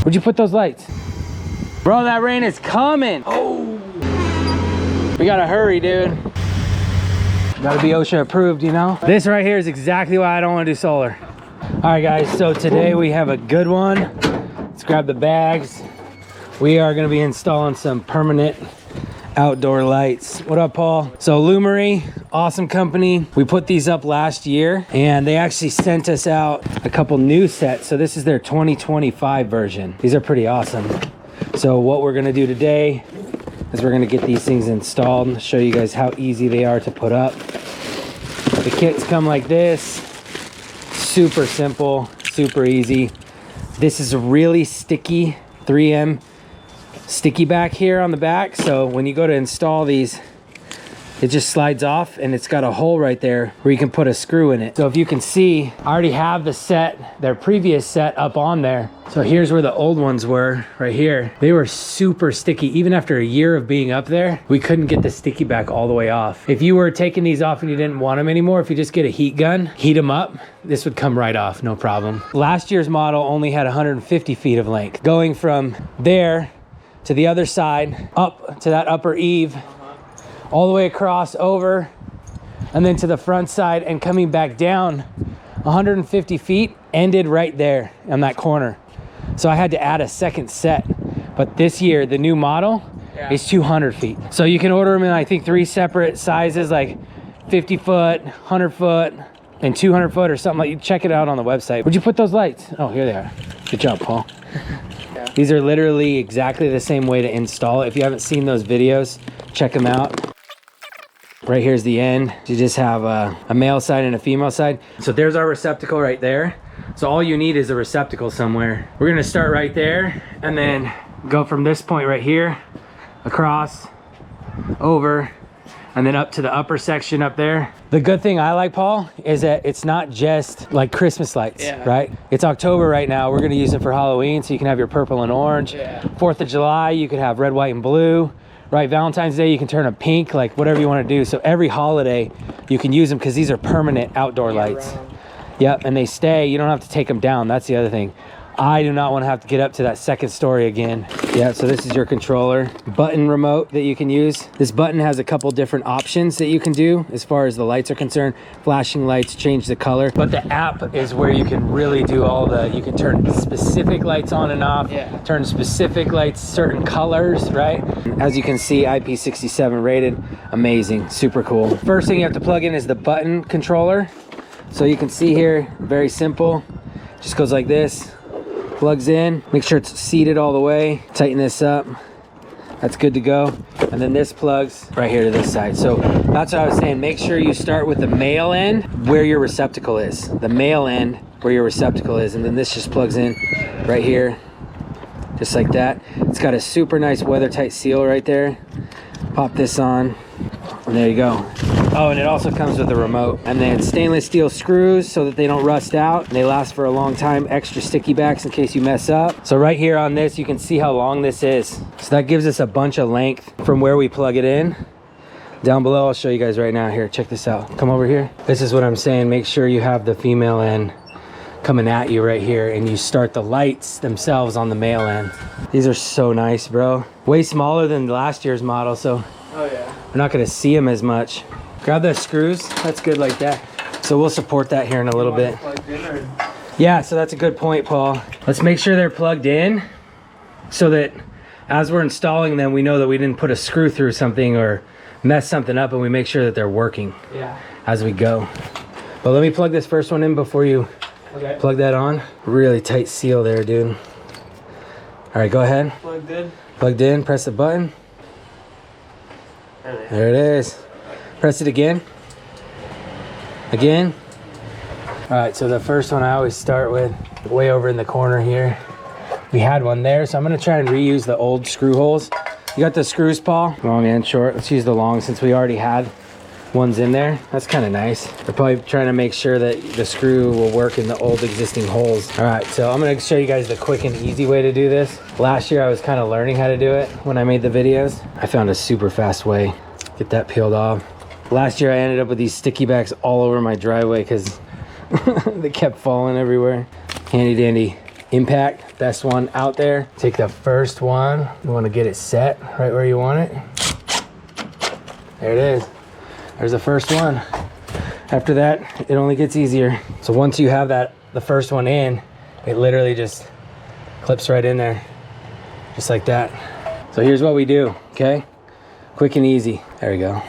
Where'd you put those lights? Bro, that rain is coming. Oh. We gotta hurry, dude. Gotta be OSHA approved, you know? This right here is exactly why I don't wanna do solar. All right, guys, so today we have a good one. Let's grab the bags. We are gonna be installing some permanent outdoor lights. What up, Paul? So Lumary, awesome company. We put these up last year and they actually sent us out a couple new sets. So this is their 2025 version. These are pretty awesome. So what we're gonna do today is we're gonna get these things installed and show you guys how easy they are to put up. The kits come like this. Super simple, super easy. This is a really sticky 3M sticky back here on the back, so when you go to install these, it just slides off and it's got a hole right there where you can put a screw in it. So if you can see, I already have the set, their previous set up on there. So here's where the old ones were, right here. They were super sticky. Even after a year of being up there, we couldn't get the sticky back all the way off. If you were taking these off and you didn't want them anymore, if you just get a heat gun, heat them up, this would come right off, no problem. Last year's model only had 150 feet of length. Going from there to the other side, up to that upper eave, all the way across over, and then to the front side and coming back down 150 feet, ended right there on that corner. So I had to add a second set. But this year, the new model is 200 feet. So you can order them in, I think, 3 separate sizes, like 50 foot, 100 foot, and 200 foot or something like. You check it out on the website. Where'd you put those lights? Oh, here they are. Good job, Paul. These are literally exactly the same way to install it. If you haven't seen those videos, check them out. Right here's the end. You just have a male side and a female side. So there's our receptacle right there. So all you need is a receptacle somewhere. We're gonna start right there and then go from this point right here, across, over, and then up to the upper section up there. The good thing I like, Paul, is that it's not just like Christmas lights, right? It's October right now. We're gonna use them for Halloween, so you can have your purple and orange. 4th of July, you could have red, white, and blue, right? Valentine's Day, you can turn them pink, like whatever you wanna do. So every holiday, you can use them because these are permanent outdoor lights. Yep, and they stay, you don't have to take them down. That's the other thing. I do not want to have to get up to that second story again. Yeah, so this is your controller button remote that you can use. This button has a couple different options that you can do as far as the lights are concerned. Flashing lights, change the color. But the app is where you can really do all the, you can turn specific lights on and off, turn specific lights, certain colors, right? As you can see, IP67 rated, amazing, super cool. First thing you have to plug in is the button controller. So you can see here, very simple, just goes like this. Plugs in, make sure it's seated all the way, tighten this up, that's good to go. And then this plugs right here to this side. So that's what I was saying, make sure you start with the male end where your receptacle is. The male end where your receptacle is, and then this just plugs in right here, just like that. It's got a super nice weather tight seal right there. Pop this on, and there you go. Oh, and it also comes with a remote. And then stainless steel screws so that they don't rust out and they last for a long time. Extra sticky backs in case you mess up. So right here on this, you can see how long this is. So that gives us a bunch of length from where we plug it in. Down below, I'll show you guys right now. Here, check this out. Come over here. This is what I'm saying. Make sure you have the female end coming at you right here, and you start the lights themselves on the male end. These are so nice, bro. Way smaller than last year's model, so we're not gonna see them as much. Grab the screws, that's good like that. So we'll support that here in a little bit. Yeah, so that's a good point, Paul. Let's make sure they're plugged in so that as we're installing them, we know that we didn't put a screw through something or mess something up, and we make sure that they're working as we go. But let me plug this first one in before you plug that on. Really tight seal there, dude. All right, go ahead. Plugged in. Plugged in, press the button. There it is. Press it again. Again. All right, so the first one I always start with, way over in the corner here. We had one there, so I'm gonna try and reuse the old screw holes. You got the screws, Paul? Long and short. Let's use the long since we already had ones in there. That's kind of nice. They're probably trying to make sure that the screw will work in the old existing holes. All right, so I'm gonna show you guys the quick and easy way to do this. Last year I was kind of learning how to do it when I made the videos. I found a super fast way. Get that peeled off. Last year I ended up with these sticky backs all over my driveway because they kept falling everywhere. Handy dandy impact, best one out there. Take the first one. You want to get it set right where you want it. There it is. There's the first one. After that, it only gets easier. So once you have that, the first one in, it literally just clips right in there, just like that. So here's what we do, okay? Quick and easy. There we go.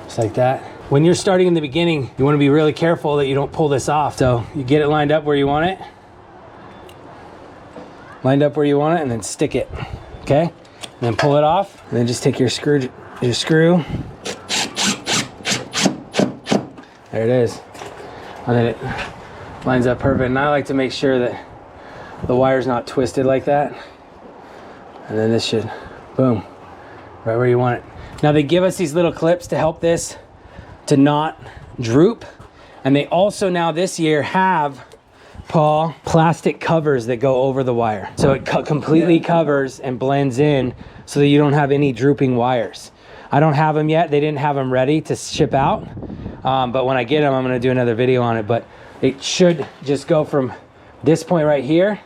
Just like that. When you're starting in the beginning, you want to be really careful that you don't pull this off. So you get it lined up where you want it. Lined up where you want it, and then stick it, okay? And then pull it off, and then just take your screw. There it is. And then it lines up perfect. And I like to make sure that the wire's not twisted like that. And then this should, boom, right where you want it. Now they give us these little clips to help this to not droop. And they also now this year have, Paul, plastic covers that go over the wire. So it completely covers and blends in so that you don't have any drooping wires. I don't have them yet. They didn't have them ready to ship out. But when I get them, I'm gonna do another video on it. But it should just go from this point right here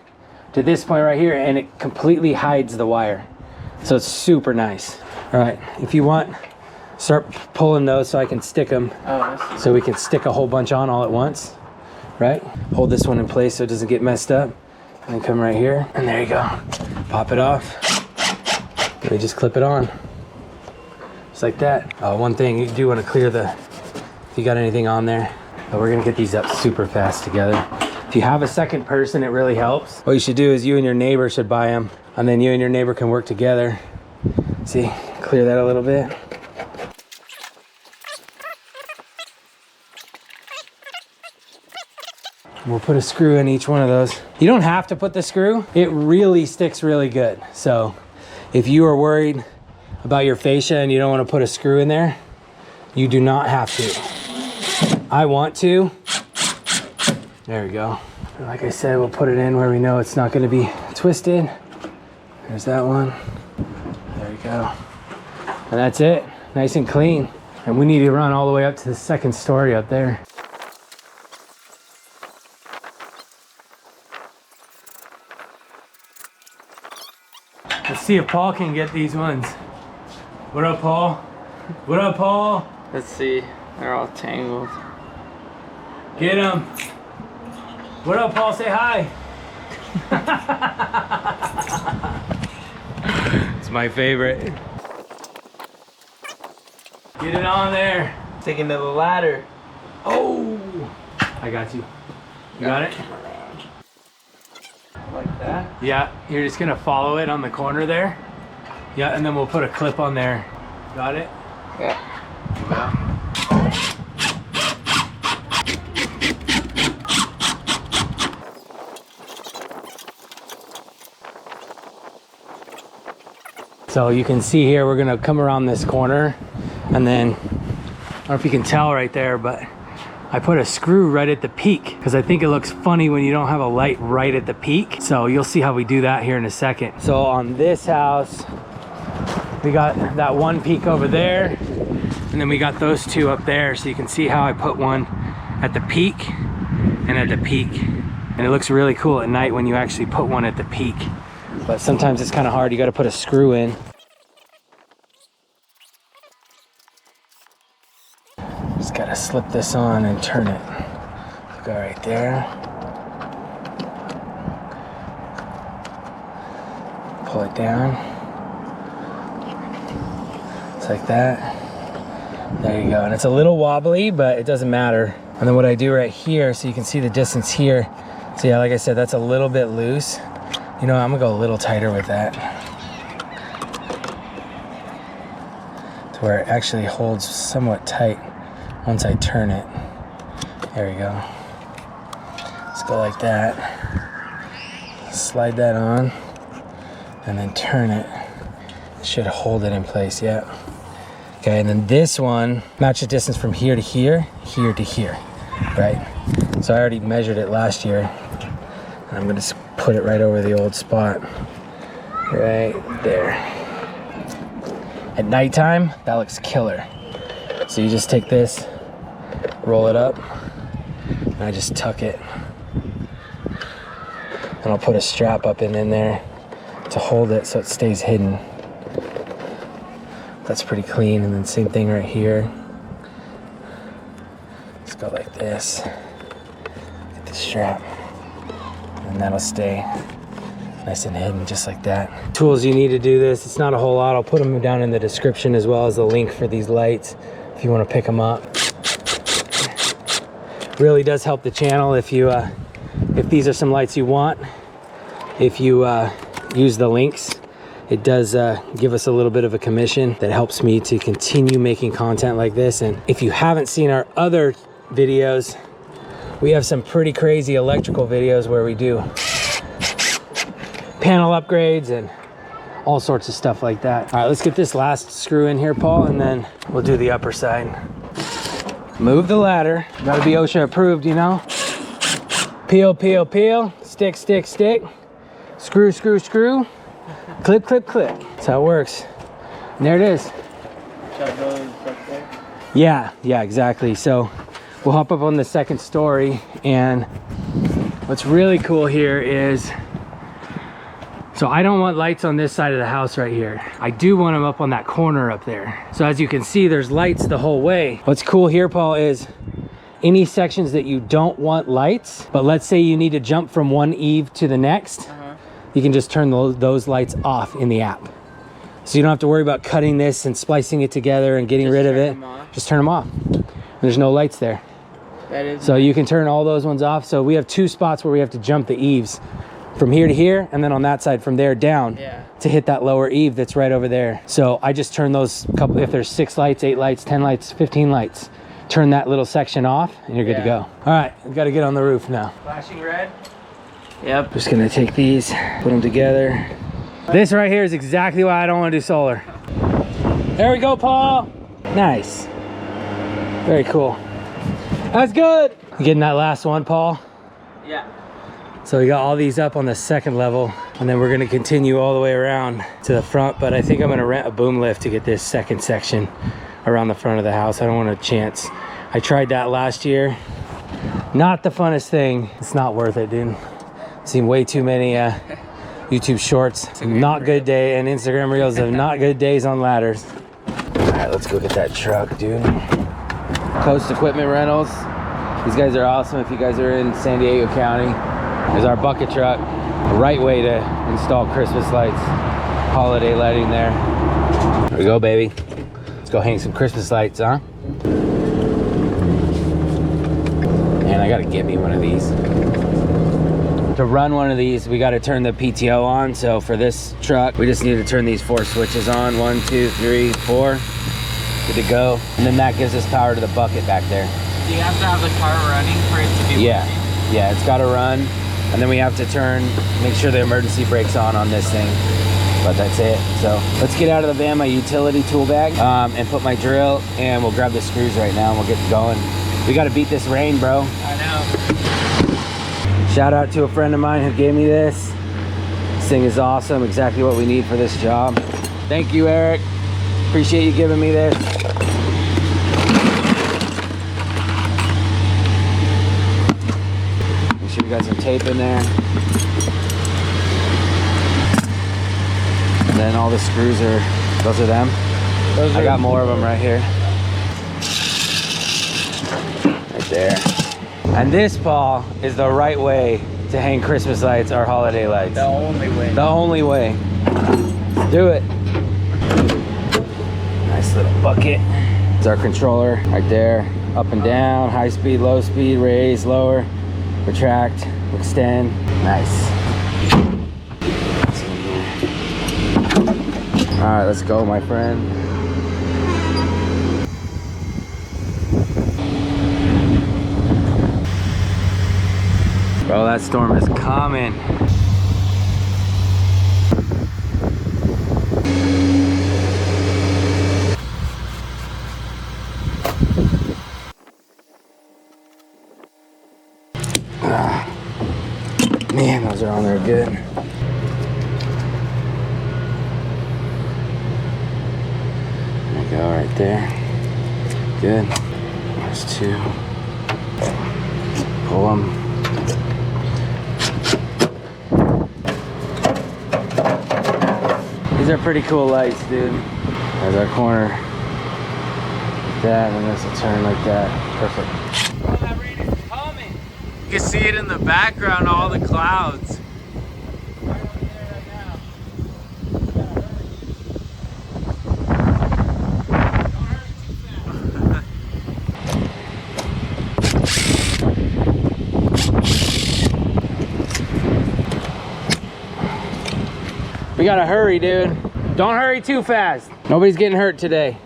to this point right here, and it completely hides the wire. So it's super nice. All right, if you want, start pulling those so I can stick them. Oh, so we can stick a whole bunch on all at once, right? Hold this one in place so it doesn't get messed up. And then come right here, and there you go. Pop it off. And we just clip it on. Just like that. One thing, you do want to clear the, if you got anything on there. But we're gonna get these up super fast together. If you have a second person, it really helps. What you should do is you and your neighbor should buy them, and then you and your neighbor can work together. See, clear that a little bit. We'll put a screw in each one of those. You don't have to put the screw. It really sticks really good. So if you are worried about your fascia and you don't want to put a screw in there, you do not have to. I want to. There we go. And like I said, we'll put it in where we know it's not going to be twisted. There's that one. There we go. And that's it. Nice and clean. And we need to run all the way up to the second story up there. Let's see if Paul can get these ones. What up, Paul? What up, Paul? Let's see. They're all tangled. Get him. What up, Paul? Say hi. It's my favorite. Get it on there. Taking to the ladder. Oh! I got you. You got it? Like that? Yeah, you're just gonna follow it on the corner there. Yeah, and then we'll put a clip on there. Got it? Yeah. Yeah. So you can see here, we're gonna come around this corner, and then, I don't know if you can tell right there, but I put a screw right at the peak because I think it looks funny when you don't have a light right at the peak. So you'll see how we do that here in a second. So on this house, we got that one peak over there, and then we got those two up there. So you can see how I put one at the peak and at the peak. And it looks really cool at night when you actually put one at the peak. But sometimes it's kind of hard. You got to put a screw in. Just got to slip this on and turn it. Go right there. Pull it down. Just like that. There you go. And it's a little wobbly, but it doesn't matter. And then what I do right here, so you can see the distance here. So yeah, like I said, that's a little bit loose. You know, I'm gonna go a little tighter with that to where it actually holds somewhat tight once I turn it. There we go. Let's go like that. Slide that on and then turn it. It should hold it in place, yeah. Okay, and then this one, match the distance from here to here, here to here, right? So I already measured it last year. And I'm gonna just put it right over the old spot, right there. At nighttime, that looks killer. So you just take this, roll it up, and I just tuck it. And I'll put a strap up in there to hold it so it stays hidden. That's pretty clean. And then same thing right here. Let's go like this. Get the strap. And that'll stay nice and hidden just like that. Tools you need to do this, it's not a whole lot. I'll put them down in the description as well as the link for these lights if you want to pick them up. Really does help the channel if you if these are some lights you want. If you use the links, it does give us a little bit of a commission that helps me to continue making content like this. And if you haven't seen our other videos, we have some pretty crazy electrical videos where we do panel upgrades and all sorts of stuff like that. All right, let's get this last screw in here, Paul, and then we'll do the upper side. Move the ladder. Gotta be OSHA approved, you know? Peel, peel, peel. Stick, stick, stick. Screw, screw, screw. Clip, clip, clip. That's how it works. And there it is. Yeah, exactly. So we'll hop up on the second story, and what's really cool here is, so I don't want lights on this side of the house right here. I do want them up on that corner up there. So as you can see, there's lights the whole way. What's cool here, Paul, is any sections that you don't want lights, but let's say you need to jump from one eave to the next, you can just turn those lights off in the app. So you don't have to worry about cutting this and splicing it together and getting rid of it. Just turn them off. There's no lights there. So you can turn all those ones off. So we have two spots where we have to jump the eaves from here to here, and then on that side from there down to hit that lower eave that's right over there. So I just turn those couple, if there's 6 lights, 8 lights, 10 lights, 15 lights, turn that little section off and you're good to go. All right, we've got to get on the roof now. Flashing red? Yep. Just gonna take these, put them together. This right here is exactly why I don't want to do solar. There we go, Paul. Nice. Very cool. That's good. Getting that last one, Paul? Yeah. So we got all these up on the second level, and then we're gonna continue all the way around to the front, but I think I'm gonna rent a boom lift to get this second section around the front of the house. I don't want a chance. I tried that last year. Not the funnest thing. It's not worth it, dude. Seen way too many YouTube shorts. Not good day, and Instagram reels of not good days on ladders. All right, let's go get that truck, dude. Coast Equipment Rentals. These guys are awesome if you guys are in San Diego County. There's our bucket truck. The right way to install Christmas lights. Holiday lighting there. There we go, baby. Let's go hang some Christmas lights, huh? Man, I gotta get me one of these. To run one of these, we gotta turn the PTO on. So for this truck, we just need to turn these 4 switches on. 1, 2, 3, 4. Good to go. And then that gives us power to the bucket back there. Do you have to have the car running for it to be working? Yeah, it's gotta run. And then we have to make sure the emergency brake's on this thing. But that's it. So let's get out of the van, my utility tool bag, and put my drill, and we'll grab the screws right now and we'll get going. We gotta beat this rain, bro. I know. Shout out to a friend of mine who gave me this. This thing is awesome, exactly what we need for this job. Thank you, Eric. Appreciate you giving me this. Make sure we got some tape in there. And then all the screws those are them. I got more of them right here. Right there. And this, Paul, is the right way to hang Christmas lights or holiday lights. The only way. The only way. Let's do it. Nice little bucket. It's our controller right there. Up and down, high speed, low speed, raise, lower, retract, extend. Nice. All right, let's go, my friend. Bro, that storm is coming. Man, those are on there good. There we go, right there. Good. There's 2. Pull them. These are pretty cool lights, dude. There's our corner. Like that, and this will turn like that. Perfect. Oh, that rain is coming. You can see it in the background, all the clouds. Right over there right now. We gotta hurry, dude. Don't hurry too fast. Nobody's getting hurt today.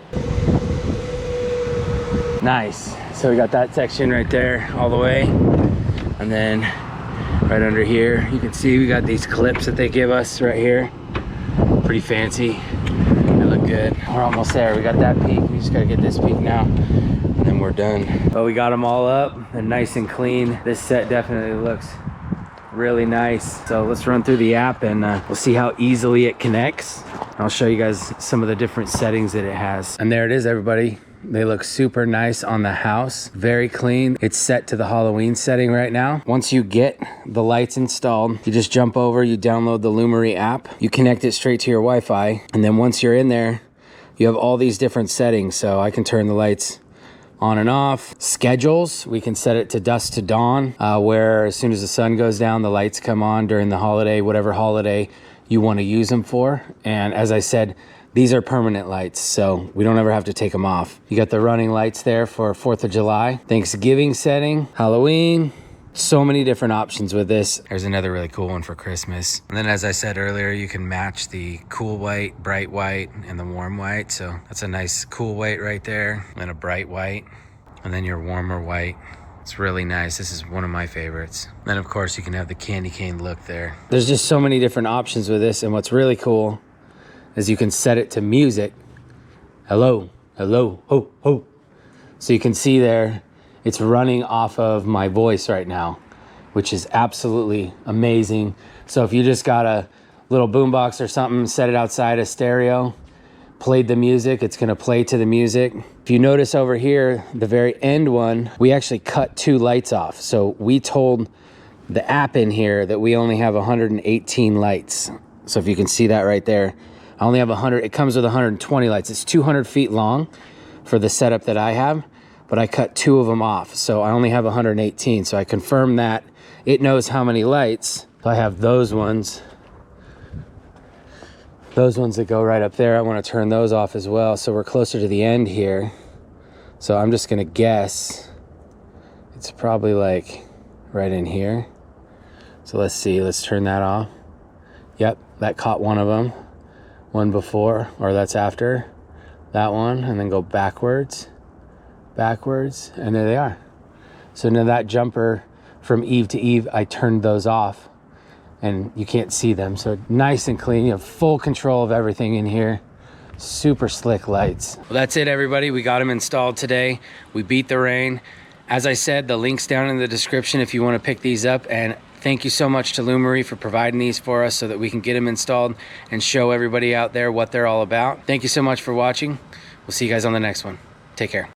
Nice. So we got that section right there all the way. And then right under here, you can see we got these clips that they give us right here. Pretty fancy. They look good. We're almost there. We got that peak. We just gotta get this peak now. And then we're done. But we got them all up and nice and clean. This set definitely looks really nice. So let's run through the app and we'll see how easily it connects. I'll show you guys some of the different settings that it has. And there it is, everybody. They look super nice on the house. Very clean. It's set to the Halloween setting right now. Once you get the lights installed, you just jump over, you download the Lumary app, you connect it straight to your Wi-Fi, and then once you're in there, you have all these different settings. So I can turn the lights on and off. Schedules, we can set it to dusk to dawn, where as soon as the sun goes down, the lights come on during the holiday, whatever holiday you want to use them for. And as I said, these are permanent lights, so we don't ever have to take them off. You got the running lights there for 4th of July, Thanksgiving setting, Halloween. So many different options with this. There's another really cool one for Christmas. And then as I said earlier, you can match the cool white, bright white, and the warm white. So that's a nice cool white right there, and a bright white, and then your warmer white. It's really nice. This is one of my favorites. Then of course you can have the candy cane look there. There's just so many different options with this, and what's really cool is you can set it to music. Hello, hello, ho, ho. So you can see there, it's running off of my voice right now, which is absolutely amazing. So if you just got a little boombox or something, set it outside a stereo, played the music, it's gonna play to the music. If you notice over here, the very end one, we actually cut 2 lights off. So we told the app in here that we only have 118 lights. So if you can see that right there, I only have 100, it comes with 120 lights. It's 200 feet long for the setup that I have, but I cut 2 of them off. So I only have 118. So I confirmed that it knows how many lights. So I have those ones that go right up there. I want to turn those off as well. So we're closer to the end here. So I'm just gonna guess it's probably like right in here. So let's see, let's turn that off. Yep, that caught one of them. One before, or that's after that one, and then go backwards, and there they are. So now that jumper from Eve to Eve, I turned those off and you can't see them. So nice and clean, you have full control of everything in here. Super slick lights. Well, that's it, everybody. We got them installed today. We beat the rain. As I said, the link's down in the description if you want to pick these up. And thank you so much to Lumary for providing these for us so that we can get them installed and show everybody out there what they're all about. Thank you so much for watching. We'll see you guys on the next one. Take care.